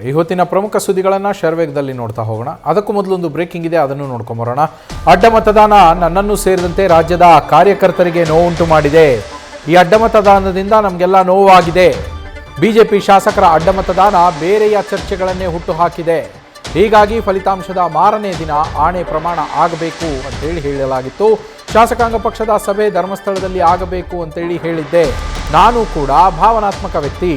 ಈ ಹೊತ್ತಿನ ಪ್ರಮುಖ ಸುದ್ದಿಗಳನ್ನು ಶರ್ವೇಗದಲ್ಲಿ ನೋಡ್ತಾ ಹೋಗೋಣ. ಅದಕ್ಕೂ ಮೊದಲೊಂದು ಬ್ರೇಕಿಂಗ್ ಇದೆ, ಅದನ್ನು ನೋಡ್ಕೊಂಬರೋಣ. ಅಡ್ಡ ಮತದಾನ ನನ್ನನ್ನು ಸೇರಿದಂತೆ ರಾಜ್ಯದ ಕಾರ್ಯಕರ್ತರಿಗೆ ನೋವುಂಟು ಮಾಡಿದೆ. ಈ ಅಡ್ಡ ಮತದಾನದಿಂದ ನಮಗೆಲ್ಲ ನೋವಾಗಿದೆ. ಬಿಜೆಪಿ ಶಾಸಕರ ಅಡ್ಡ ಮತದಾನ ಬೇರೆಯ ಚರ್ಚೆಗಳನ್ನೇ ಹುಟ್ಟುಹಾಕಿದೆ. ಹೀಗಾಗಿ ಫಲಿತಾಂಶದ ಮಾರನೇ ದಿನ ಆಣೆ ಪ್ರಮಾಣ ಆಗಬೇಕು ಅಂತೇಳಿ ಹೇಳಲಾಗಿತ್ತು. ಶಾಸಕಾಂಗ ಪಕ್ಷದ ಸಭೆ ಧರ್ಮಸ್ಥಳದಲ್ಲಿ ಆಗಬೇಕು ಅಂತೇಳಿ ಹೇಳಿದ್ದೆ. ನಾನು ಕೂಡ ಭಾವನಾತ್ಮಕ ವ್ಯಕ್ತಿ,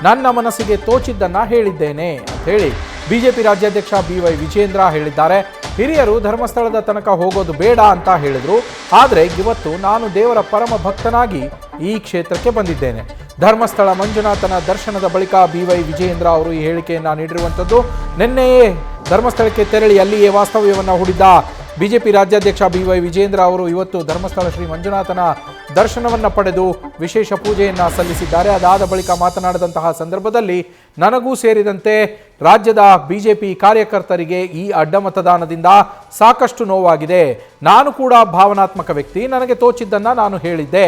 ನನ್ನ ಮನಸ್ಸಿಗೆ ತೋಚಿದ್ದನ್ನ ಹೇಳಿದ್ದೇನೆ ಅಂತ ಹೇಳಿ ಬಿಜೆಪಿ ರಾಜ್ಯಾಧ್ಯಕ್ಷ BY ವಿಜೇಂದ್ರ ಹೇಳಿದ್ದಾರೆ. ಹಿರಿಯರು ಧರ್ಮಸ್ಥಳದ ತನಕ ಹೋಗೋದು ಬೇಡ ಅಂತ ಹೇಳಿದ್ರು, ಆದರೆ ಇವತ್ತು ನಾನು ದೇವರ ಪರಮ ಭಕ್ತನಾಗಿ ಈ ಕ್ಷೇತ್ರಕ್ಕೆ ಬಂದಿದ್ದೇನೆ. ಧರ್ಮಸ್ಥಳ ಮಂಜುನಾಥನ ದರ್ಶನದ ಬಳಿಕ BY ವಿಜೇಂದ್ರ ಅವರು ಈ ಹೇಳಿಕೆಯನ್ನು ನೀಡಿರುವಂಥದ್ದು. ನಿನ್ನೆಯೇ ಧರ್ಮಸ್ಥಳಕ್ಕೆ ತೆರಳಿ ಅಲ್ಲಿಯೇ ವಾಸ್ತವ್ಯವನ್ನು ಹೂಡಿದ್ದ ಬಿಜೆಪಿ ರಾಜ್ಯಾಧ್ಯಕ್ಷ BY ವಿಜೇಂದ್ರ ಅವರು ಇವತ್ತು ಧರ್ಮಸ್ಥಳ ಶ್ರೀ ಮಂಜುನಾಥನ ದರ್ಶನವನ್ನು ಪಡೆದು ವಿಶೇಷ ಪೂಜೆಯನ್ನು ಸಲ್ಲಿಸಿದ್ದಾರೆ. ಅದಾದ ಬಳಿಕ ಮಾತನಾಡಿದಂತಹ ಸಂದರ್ಭದಲ್ಲಿ ನನಗೂ ಸೇರಿದಂತೆ ರಾಜ್ಯದ ಬಿಜೆಪಿ ಕಾರ್ಯಕರ್ತರಿಗೆ ಈ ಅಡ್ಡ ಮತದಾನದಿಂದ ಸಾಕಷ್ಟು ನೋವಾಗಿದೆ. ನಾನು ಕೂಡ ಭಾವನಾತ್ಮಕ ವ್ಯಕ್ತಿ, ನನಗೆ ತೋಚಿದ್ದನ್ನು ನಾನು ಹೇಳಿದ್ದೆ.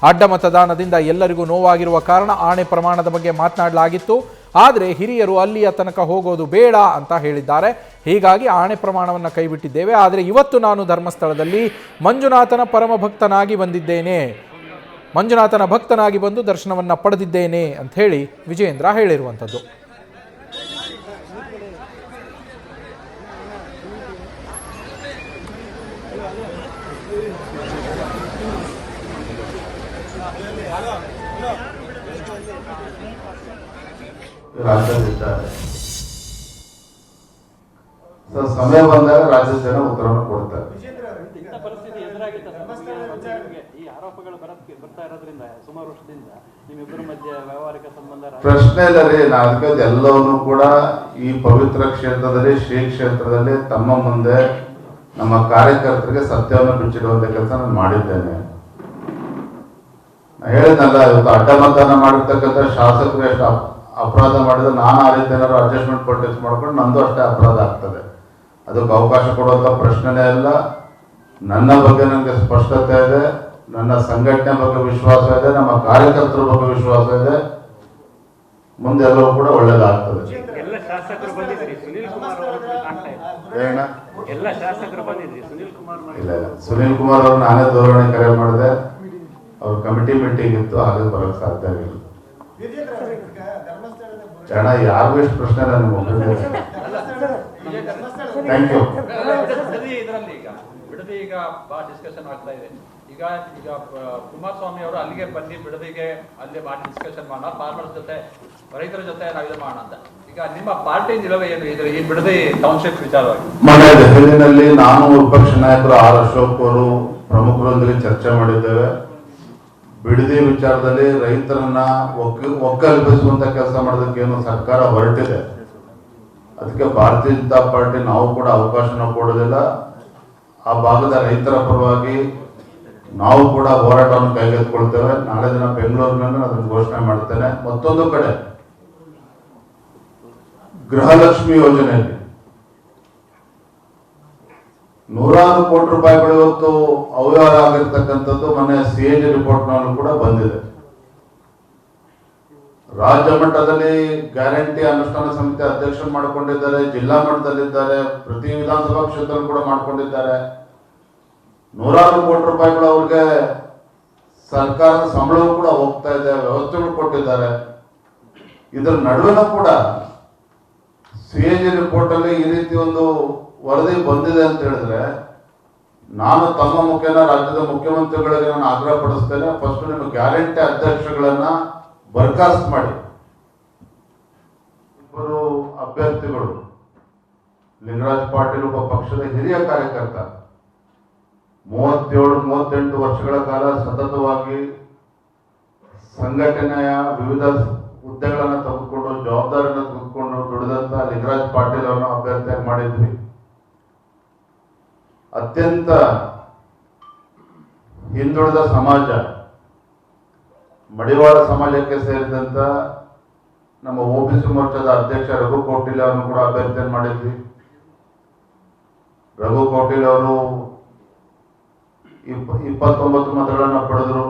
ಅಡ್ಡ ಮತದಾನದಿಂದ ಎಲ್ಲರಿಗೂ ನೋವಾಗಿರುವ ಕಾರಣ ಆಣೆ ಪ್ರಮಾಣದ ಬಗ್ಗೆ ಮಾತನಾಡಲಾಗಿತ್ತು, ಆದರೆ ಹಿರಿಯರು ಅಲ್ಲಿಯ ತನಕ ಹೋಗೋದು ಬೇಡ ಅಂತ ಹೇಳಿದ್ದಾರೆ. ಹೀಗಾಗಿ ಆಣೆ ಪ್ರಮಾಣವನ್ನು ಕೈಬಿಟ್ಟಿದ್ದೇವೆ. ಆದರೆ ಇವತ್ತು ನಾನು ಧರ್ಮಸ್ಥಳದಲ್ಲಿ ಮಂಜುನಾಥನ ಪರಮ ಭಕ್ತನಾಗಿ ಬಂದಿದ್ದೇನೆ, ಮಂಜುನಾಥನ ಭಕ್ತನಾಗಿ ಬಂದು ದರ್ಶನವನ್ನು ಪಡೆದಿದ್ದೇನೆ ಅಂತ ಹೇಳಿ ವಿಜೇಂದ್ರ ಹೇಳಿರುವಂಥದ್ದು. ರಾಜ್ಯದಿದ್ದಾರೆ ಸಮಯ ಬಂದಾಗ ರಾಜ್ಯದ ಜನ ಉತ್ತರವನ್ನು ಕೊಡ್ತಾರೆ. ಪ್ರಶ್ನೆ ಇಲ್ಲ ರೀ, ಅದಕ್ಕೆ ಎಲ್ಲವನ್ನೂ ಕೂಡ ಈ ಪವಿತ್ರ ಕ್ಷೇತ್ರದಲ್ಲಿ ಶ್ರೀ ಕ್ಷೇತ್ರದಲ್ಲಿ ತಮ್ಮ ಮುಂದೆ ನಮ್ಮ ಕಾರ್ಯಕರ್ತರಿಗೆ ಸತ್ಯವನ್ನು ಬಿಚ್ಚಿಡುವಂತ ಕೆಲಸ ನಾನು ಮಾಡಿದ್ದೇನೆ. ಹೇಳಿದ್ನಲ್ಲ, ಇವತ್ತು ಅಡ್ಡ ಮತದಾನ ಮಾಡಿರ್ತಕ್ಕಂಥ ಶಾಸಕರು ಎಷ್ಟು ಅಪರಾಧ ಮಾಡಿದ್ರೆ ನಾನು ಆ ರೀತಿ ಏನಾದ್ರು ಅಡ್ಜಸ್ಟ್ಮೆಂಟ್ ಪರ್ಚೇಸ್ ಮಾಡ್ಕೊಂಡು ನಂದು ಅಷ್ಟೇ ಅಪರಾಧ ಆಗ್ತದೆ. ಅದಕ್ಕೆ ಅವಕಾಶ ಕೊಡುವಂಥ ಪ್ರಶ್ನೆನೇ ಇಲ್ಲ. ನನ್ನ ಬಗ್ಗೆ ನನಗೆ ಸ್ಪಷ್ಟತೆ ಇದೆ, ನನ್ನ ಸಂಘಟನೆ ಬಗ್ಗೆ ವಿಶ್ವಾಸ ಇದೆ, ನಮ್ಮ ಕಾರ್ಯಕರ್ತರ ಬಗ್ಗೆ ವಿಶ್ವಾಸ ಇದೆ. ಮುಂದೆ ಎಲ್ಲವೂ ಕೂಡ ಒಳ್ಳೇದಾಗ್ತದೆ. ಇಲ್ಲ ಸುನೀಲ್ ಕುಮಾರ್ ಅವರು ನಾನೇ ದೂರವಾಣಿ ಕರೆ ಮಾಡಿದೆ, ಅವ್ರ ಕಮಿಟಿ ಮೀಟಿಂಗ್ ಇತ್ತು, ಹಾಗೆ ಬರೋಕ್ಕೆ ಸಾಧ್ಯ ಆಗಿಲ್ಲ. ಜನ ಯಾರಿಗೂ ಇಷ್ಟು ಪ್ರಶ್ನೆ ನನಗೆ ಥ್ಯಾಂಕ್ ಯು. ಬಿಡದಿ ಈಗ ಬಹಳ ಡಿಸ್ಕಷನ್ ಆಗ್ತಾ ಇದೆ. ಈಗ ಕುಮಾರಸ್ವಾಮಿ ಅವರು ಅಲ್ಲಿಗೆ ಬನ್ನಿ, ಬಿಡದಿಗೆ ಅಲ್ಲೇ ಮಾಡಿ ಡಿಸ್ಕಷನ್ ಮಾಡೋಣ, ಫಾರ್ಮರ್ಸ್ ಜೊತೆ ರೈತರ ಜೊತೆ ನಾವು ಇದು ಮಾಡೋಣ ಅಂತ. ಈಗ ನಿಮ್ಮ ಪಾರ್ಟಿ ನಿಲುವೆ ಏನು ಇದ್ರೆ ಈ ಬಿಡದಿ ಟೌನ್ಶಿಪ್ ವಿಚಾರವಾಗಿ? ಮೊನ್ನೆ ದೆಹಲಿನಲ್ಲಿ ನಾನು ವಿಪಕ್ಷ ನಾಯಕರು R ಅಶೋಕ್ ಅವರು ಪ್ರಮುಖರೊಂದಿಗೆ ಚರ್ಚೆ ಮಾಡಿದ್ದೇವೆ. ಬಿಡದಿ ವಿಚಾರದಲ್ಲಿ ರೈತರನ್ನ ಒಕ್ಕಲೆಬ್ಬಿಸುವಂತ ಕೆಲಸ ಮಾಡೋದಕ್ಕೆ ಏನು ಸರ್ಕಾರ ಹೊರಟಿದೆ. ಅದಕ್ಕೆ ಭಾರತೀಯ ಜನತಾ ಪಾರ್ಟಿ ನಾವು ಕೂಡ ಅವಕಾಶನ ಕೊಡೋದಿಲ್ಲ. ಆ ಭಾಗದ ರೈತರ ಪರವಾಗಿ ನಾವು ಕೂಡ ಹೋರಾಟವನ್ನು ಕೈಗೆತ್ತಿಕೊಳ್ತೇವೆ. ನಾಳೆ ದಿನ ಬೆಂಗಳೂರಿನಲ್ಲಿ ಅದನ್ನು ಘೋಷಣೆ ಮಾಡ್ತೇನೆ. ಮತ್ತೊಂದು ಕಡೆ ಗೃಹಲಕ್ಷ್ಮಿ ಯೋಜನೆಯಲ್ಲಿ ನೂರಾರು ಕೋಟಿ ರೂಪಾಯಿಗಳು ಇವತ್ತು ಅವ್ಯವಹಾರ ಆಗಿರ್ತಕ್ಕಂಥದ್ದು ಮೊನ್ನೆ CAG ರಿಪೋರ್ಟ್ ನಲ್ಲೂ ಕೂಡ ಬಂದಿದೆ. ರಾಜ್ಯ ಮಟ್ಟದಲ್ಲಿ ಗ್ಯಾರಂಟಿ ಅನುಷ್ಠಾನ ಸಮಿತಿ ಅಧ್ಯಕ್ಷರು ಮಾಡಿಕೊಂಡಿದ್ದಾರೆ, ಜಿಲ್ಲಾ ಮಟ್ಟದಲ್ಲಿದ್ದಾರೆ, ಪ್ರತಿ ವಿಧಾನಸಭಾ ಕ್ಷೇತ್ರ ಕೂಡ ಮಾಡಿಕೊಂಡಿದ್ದಾರೆ. ನೂರಾರು ಕೋಟಿ ರೂಪಾಯಿಗಳು ಅವ್ರಿಗೆ ಸರ್ಕಾರದ ಸಂಬಳವೂ ಕೂಡ ಹೋಗ್ತಾ ಇದೆ, ವ್ಯವಸ್ಥೆಗಳು ಕೊಟ್ಟಿದ್ದಾರೆ. ಇದರ ನಡುವೆನೂ ಕೂಡ CAG ರಿಪೋರ್ಟ್ ಅಲ್ಲಿ ಈ ರೀತಿ ಒಂದು ವರದಿ ಬಂದಿದೆ ಅಂತ ಹೇಳಿದ್ರೆ, ನಾನು ತಮ್ಮ ಮುಖೇನ ರಾಜ್ಯದ ಮುಖ್ಯಮಂತ್ರಿಗಳಿಗೆ ನಾನು ಆಗ್ರಹ ಪಡಿಸ್ತೇನೆ, ಫಸ್ಟ್ ನಿಮ್ಮ ಗ್ಯಾರಂಟಿ ಅಧ್ಯಕ್ಷಗಳನ್ನ ಬರ್ಖಾಸ್ತ್ ಮಾಡಿ. ಇಬ್ಬರು ಅಭ್ಯರ್ಥಿಗಳು, ಲಿಂಗರಾಜ್ ಪಾಟೀಲ್ ಒಬ್ಬ ಪಕ್ಷದ ಹಿರಿಯ ಕಾರ್ಯಕರ್ತ, 37-38 ವರ್ಷಗಳ ಕಾಲ ಸತತವಾಗಿ ಸಂಘಟನೆಯ ವಿವಿಧ ಹುದ್ದೆಗಳನ್ನು ತೆಗೆದುಕೊಂಡು ಜವಾಬ್ದಾರಿಯನ್ನು ತೆಗೆದುಕೊಂಡು ದುಡಿದಂತ ಲಿಂಗರಾಜ್ ಪಾಟೀಲ್ ಅವರನ್ನು ಅಭ್ಯರ್ಥಿಯಾಗಿ ಮಾಡಿದ್ವಿ. ಅತ್ಯಂತ ಹಿಂದುಳಿದ ಸಮಾಜ, ಮಡಿವಾಳ ಸಮಾಜಕ್ಕೆ ಸೇರಿದಂತ ನಮ್ಮ OBC ಮೋರ್ಚಾದ ಅಧ್ಯಕ್ಷ ರಘು ಕೌಟಿಲ್ಯ ಅವರನ್ನು ಕೂಡ ಅಭ್ಯರ್ಥಿಯನ್ನು ಮಾಡಿದ್ವಿ. ರಘು ಕೌಟಿಲ್ಯ ಅವರು 29 ಮತಗಳನ್ನು ಪಡೆದರು.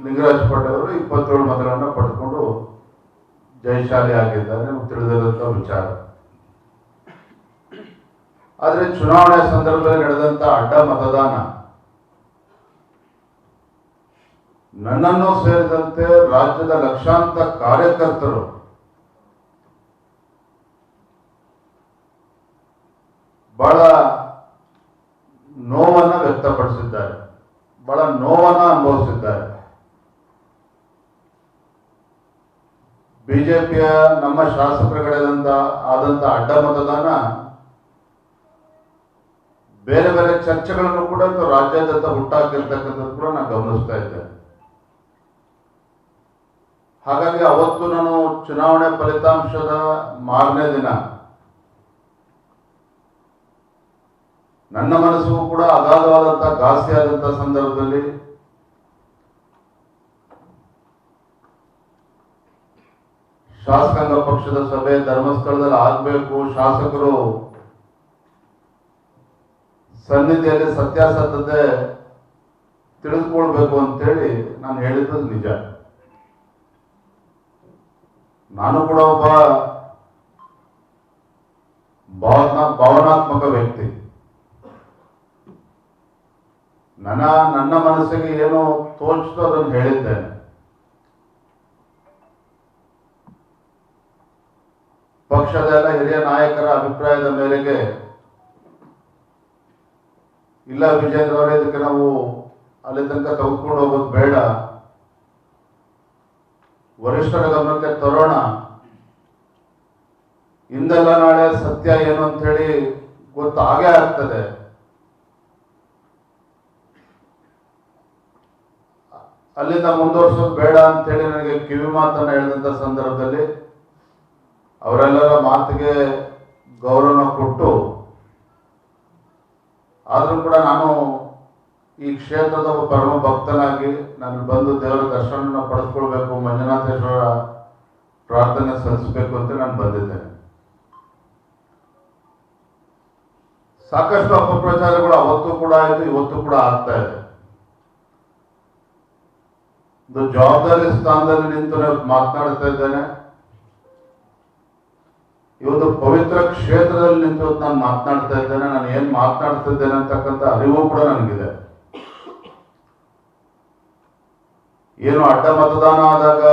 ಲಿಂಗರಾಜ್ ಪಾಟೀಲ್ ಅವರು 27 ಮತಗಳನ್ನು ಪಡೆದುಕೊಂಡು ಜಯಶಾಲಿ ಆಗಿದ್ದಾರೆ, ನಿಮ್ಗೆ ತಿಳಿದಿರುವಂಥ ವಿಚಾರ. ಆದರೆ ಚುನಾವಣೆ ಸಂದರ್ಭದಲ್ಲಿ ನಡೆದಂತ ಅಡ್ಡ ಮತದಾನ ನನ್ನನ್ನು ಸೇರಿದಂತೆ ರಾಜ್ಯದ ಲಕ್ಷಾಂತರ ಕಾರ್ಯಕರ್ತರು ಬಹಳ ನೋವನ್ನ ವ್ಯಕ್ತಪಡಿಸಿದ್ದಾರೆ, ಬಹಳ ನೋವನ್ನ ಅನುಭವಿಸಿದ್ದಾರೆ. ಬಿಜೆಪಿಯ ನಮ್ಮ ಶಾಸಕರುಗಳಿಂದ ಆದಂತ ಅಡ್ಡ ಮತದಾನ ಬೇರೆ ಬೇರೆ ಚರ್ಚೆಗಳನ್ನು ಕೂಡ ರಾಜ್ಯಾದ್ಯಂತ ಹುಟ್ಟಾಕಿರ್ತಕ್ಕಂಥದ್ದು ಕೂಡ ನಾನು ಗಮನಿಸ್ತಾ ಇದ್ದೇನೆ. ಹಾಗಾಗಿ ಅವತ್ತು ನಾನು ಚುನಾವಣೆ ಫಲಿತಾಂಶದ ಮಾರನೇ ದಿನ ನನ್ನ ಮನಸ್ಸಿಗೂ ಕೂಡ ಅಗಾಧವಾದಂಥ ಘಾಸಿಯಾದಂಥ ಸಂದರ್ಭದಲ್ಲಿ ಶಾಸಕಾಂಗ ಪಕ್ಷದ ಸಭೆ ಧರ್ಮಸ್ಥಳದಲ್ಲಿ ಆಗಬೇಕು, ಶಾಸಕರು ಸನ್ನಿಧಿಯಲ್ಲಿ ಸತ್ಯಾಸತ್ಯತೆ ತಿಳಿದುಕೊಳ್ಬೇಕು ಅಂತೇಳಿ ನಾನು ಹೇಳಿದ್ದು ನಿಜ. ನಾನು ಕೂಡ ಒಬ್ಬ ಭಾವನಾತ್ಮಕ ವ್ಯಕ್ತಿ. ನನ್ನ ಮನಸ್ಸಿಗೆ ಏನು ತೋಚಿತು ಅದನ್ನು ಹೇಳಿದ್ದೇನೆ. ಪಕ್ಷದ ಎಲ್ಲ ಹಿರಿಯ ನಾಯಕರ ಅಭಿಪ್ರಾಯದ ಮೇರೆಗೆ, ಇಲ್ಲ ವಿಜೇಂದ್ರ ಅವರೇ, ಇದಕ್ಕೆ ನಾವು ಅಲ್ಲಿ ತನಕ ತೆಗೆದುಕೊಂಡು ಹೋಗೋದು ಬೇಡ, ವರಿಷ್ಠರ ಗಮನಕ್ಕೆ ತರೋಣ, ಇಂದೆಲ್ಲ ನಾಳೆ ಸತ್ಯ ಏನು ಅಂತ ಹೇಳಿ ಗೊತ್ತಾಗೇ ಆಗ್ತದೆ, ಅಲ್ಲಿಂದ ಮುಂದುವರ್ಸೋದು ಬೇಡ ಅಂತೇಳಿ ನನಗೆ ಕಿವಿ ಮಾತನ್ನ ಹೇಳಿದಂತ ಸಂದರ್ಭದಲ್ಲಿ ಅವರೆಲ್ಲರ ಮಾತಿಗೆ ಗೌರವ ಕೊಟ್ಟು, ಆದರೂ ಕೂಡ ನಾನು ಈ ಕ್ಷೇತ್ರದ ಒಬ್ಬ ಪರಮ ಭಕ್ತನಾಗಿ ನಾನು ಬಂದು ದೇವರ ದರ್ಶನ ಪಡೆದುಕೊಳ್ಬೇಕು, ಮಂಜುನಾಥೇಶ್ವರ ಪ್ರಾರ್ಥನೆ ಸಲ್ಲಿಸಬೇಕು ಅಂತ ನಾನು ಬಂದಿದ್ದೇನೆ. ಸಾಕಷ್ಟು ಅಪಪ್ರಚಾರಗಳು ಅವತ್ತು ಕೂಡ ಆಯಿತು, ಇವತ್ತು ಕೂಡ ಆಗ್ತಾ ಇದೆ. ಒಂದು ಜವಾಬ್ದಾರಿ ಸ್ಥಾನದಲ್ಲಿ ನಿಂತು ನಾನು ಮಾತನಾಡ್ತಾ ಇದ್ದೇನೆ. ಇವತ್ತು ಪವಿತ್ರ ಕ್ಷೇತ್ರದಲ್ಲಿ ನಿಂತು ನಾನು ಮಾತನಾಡ್ತಾ ಇದ್ದೇನೆ. ನಾನು ಏನ್ ಮಾತನಾಡ್ತಾ ಇದ್ದೇನೆ ಅಂತಕ್ಕಂಥ ಅರಿವು ಕೂಡ ನನಗಿದೆ. ಏನು ಅಡ್ಡ ಮತದಾನ ಆದಾಗ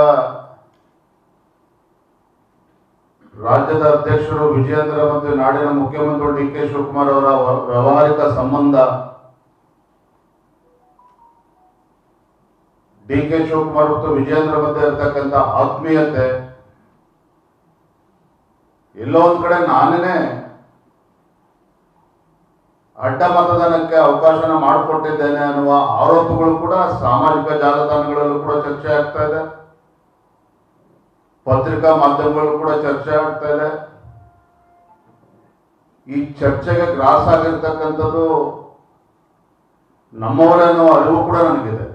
ರಾಜ್ಯದ ಅಧ್ಯಕ್ಷರು ವಿಜಯೇಂದ್ರ ಮತ್ತು ನಾಡಿನ ಮುಖ್ಯಮಂತ್ರಿ ಡಿ ಕೆ ಶಿವಕುಮಾರ್ ಅವರ ವ್ಯಾವಹಾರಿಕ ಸಂಬಂಧ, ಡಿ ಕೆ ಶಿವಕುಮಾರ್ ಮತ್ತು ವಿಜಯೇಂದ್ರ ಮಧ್ಯೆ ಇರತಕ್ಕಂಥ ಆತ್ಮೀಯತೆ, ಎಲ್ಲೋ ಒಂದ್ ಕಡೆ ನಾನೇ ಅಡ್ಡ ಮತದಾನಕ್ಕೆ ಅವಕಾಶನ ಮಾಡಿಕೊಟ್ಟಿದ್ದೇನೆ ಅನ್ನುವ ಆರೋಪಗಳು ಕೂಡ ಸಾಮಾಜಿಕ ಜಾಲತಾಣಗಳಲ್ಲೂ ಕೂಡ ಚರ್ಚೆ ಆಗ್ತಾ ಇದೆ, ಪತ್ರಿಕಾ ಮಾಧ್ಯಮಗಳು ಕೂಡ ಚರ್ಚೆ ಆಗ್ತಾ ಇದೆ. ಈ ಚರ್ಚೆಗೆ ಗ್ರಾಸ ಆಗಿರ್ತಕ್ಕಂಥದ್ದು ನಮ್ಮವರೇ ಅನ್ನೋ ಅರಿವು ಕೂಡ ನನಗಿದೆ.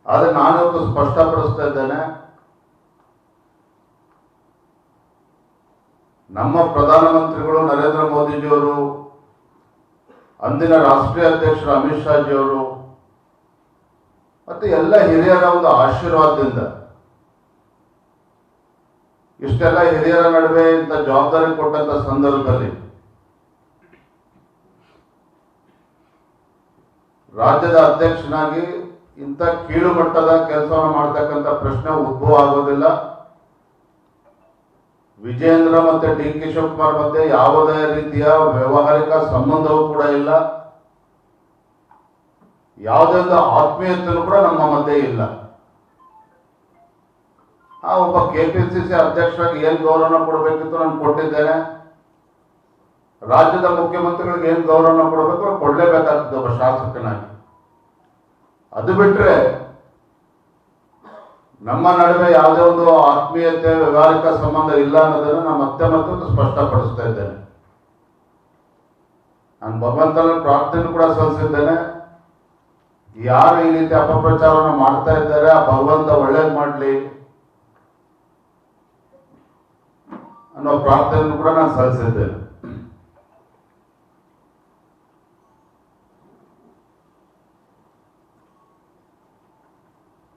ಆದ್ರೆ ನಾನಿವತ್ತು ಸ್ಪಷ್ಟಪಡಿಸ್ತಾ ಇದ್ದೇನೆ, ನಮ್ಮ ಪ್ರಧಾನಮಂತ್ರಿಗಳು ನರೇಂದ್ರ ಮೋದಿಜಿಯವರು, ಅಂದಿನ ರಾಷ್ಟ್ರೀಯ ಅಧ್ಯಕ್ಷರು ಅಮಿತ್ ಶಾಜಿಯವರು ಮತ್ತು ಎಲ್ಲ ಹಿರಿಯರ ಒಂದು ಆಶೀರ್ವಾದದಿಂದ ಇಷ್ಟೆಲ್ಲ ಹಿರಿಯರ ನಡುವೆ ಇಂಥ ಜವಾಬ್ದಾರಿ ಕೊಟ್ಟಂತ ಸಂದರ್ಭದಲ್ಲಿ ರಾಜ್ಯದ ಅಧ್ಯಕ್ಷನಾಗಿ ಇಂಥ ಕೀಳು ಮಟ್ಟದ ಕೆಲಸವನ್ನು ಮಾಡ್ತಕ್ಕಂಥ ಪ್ರಶ್ನೆ ಉದ್ಭವ ಆಗೋದಿಲ್ಲ. ವಿಜೇಂದ್ರ ಮತ್ತೆ ಡಿ ಕೆ ಶಿವಕುಮಾರ್ ಮಧ್ಯೆ ಯಾವುದೇ ರೀತಿಯ ವ್ಯಾವಹಾರಿಕ ಸಂಬಂಧವೂ ಕೂಡ ಇಲ್ಲ, ಯಾವುದೇ ಒಂದು ಆತ್ಮೀಯತೆಯೂ ಕೂಡ ನಮ್ಮ ಮಧ್ಯೆ ಇಲ್ಲ. ಒಬ್ಬ ಕೆಪಿಸಿಸಿ ಅಧ್ಯಕ್ಷರಾಗಿ ಏನ್ ಗೌರವ ಕೊಡಬೇಕಿತ್ತು ನಾನು ಕೊಟ್ಟಿದ್ದೇನೆ, ರಾಜ್ಯದ ಮುಖ್ಯಮಂತ್ರಿಗಳಿಗೆ ಏನ್ ಗೌರವ ಕೊಡಬೇಕು ಕೊಡ್ಲೇಬೇಕಾಗ್ತದೆ ಒಬ್ಬ ಶಾಸಕನಾಗಿ. ಅದು ಬಿಟ್ರೆ ನಮ್ಮ ನಡುವೆ ಯಾವುದೇ ಒಂದು ಆತ್ಮೀಯತೆ ವ್ಯವಹಾರಿಕ ಸಂಬಂಧ ಇಲ್ಲ ಅನ್ನೋದನ್ನು ನಾನು ಮತ್ತೆ ಮತ್ತೆ ಸ್ಪಷ್ಟಪಡಿಸ್ತಾ ಇದ್ದೇನೆ. ನಾನು ಭಗವಂತನ ಪ್ರಾರ್ಥನೆ ಕೂಡ ಸಲ್ಲಿಸಿದ್ದೇನೆ, ಯಾರು ಈ ರೀತಿ ಅಪಪ್ರಚಾರವನ್ನು ಮಾಡ್ತಾ ಇದ್ದಾರೆ ಆ ಭಗವಂತ ಒಳ್ಳೇದು ಮಾಡಲಿ ಅನ್ನೋ ಪ್ರಾರ್ಥನೆ ಕೂಡ ನಾನು ಸಲ್ಲಿಸಿದ್ದೇನೆ.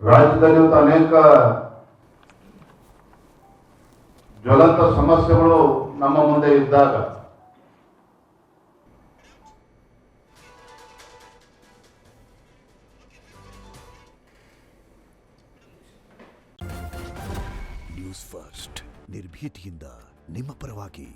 ರಾಜ್ಯದಲ್ಲಿ ಇವತ್ತು ಅನೇಕ ಜ್ವಲಂತ ಸಮಸ್ಯೆಗಳು ನಮ್ಮ ಮುಂದೆ ಇದ್ದಾಗ ನ್ಯೂಸ್ ಫಸ್ಟ್ ನಿರ್ಭೀತಿಯಿಂದ ನಿಮ್ಮ ಪರವಾಗಿ.